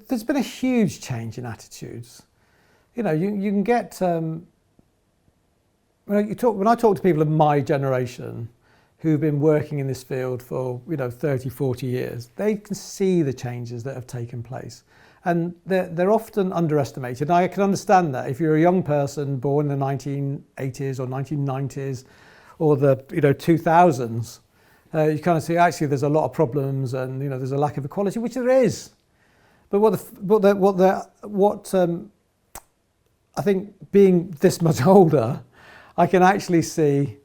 There's been a huge change in attitudes. You know, you can get, when I talk to people of my generation who've been working in this field for, 30, 40 years, they can see the changes that have taken place. And they're often underestimated. And I can understand that. If you're a young person born in the 1980s or 1990s or the 2000s, you kind of see actually there's a lot of problems and there's a lack of equality, which there is. But what I think, being this much older, I can actually see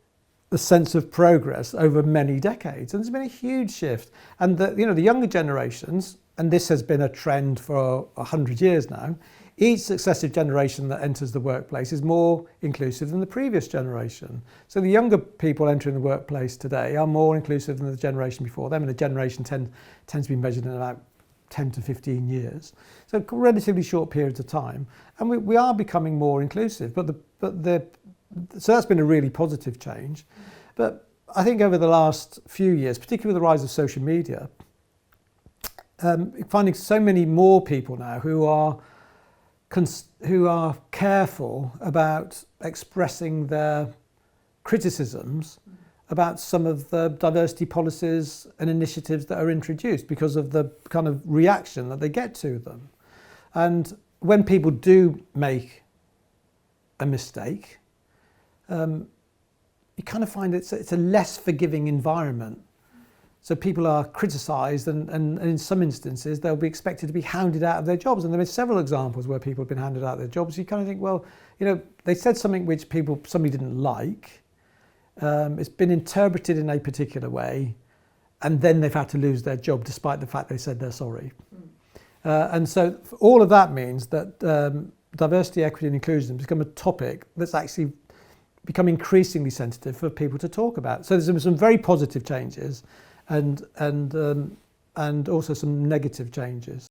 the sense of progress over many decades, and there's been a huge shift. And the younger generations, and this has been a trend for 100 years now, each successive generation that enters the workplace is more inclusive than the previous generation. So the younger people entering the workplace today are more inclusive than the generation before them, and the generation tends to be measured in about 10 to 15 years. So relatively short periods of time. And we are becoming more inclusive, so that's been a really positive change. But I think over the last few years, particularly with the rise of social media, finding so many more people now who are careful about expressing their criticisms about some of the diversity policies and initiatives that are introduced because of the kind of reaction that they get to them. And when people do make a mistake, you kind of find it's a less forgiving environment. So people are criticised and in some instances they'll be expected to be hounded out of their jobs. And there are several examples where people have been hounded out of their jobs. You kind of think, well, they said something which somebody didn't like. It's been interpreted in a particular way, and then they've had to lose their job despite the fact they said they're sorry. And so all of that means that diversity, equity and inclusion has become a topic that's actually become increasingly sensitive for people to talk about. So there's been some very positive changes and also some negative changes.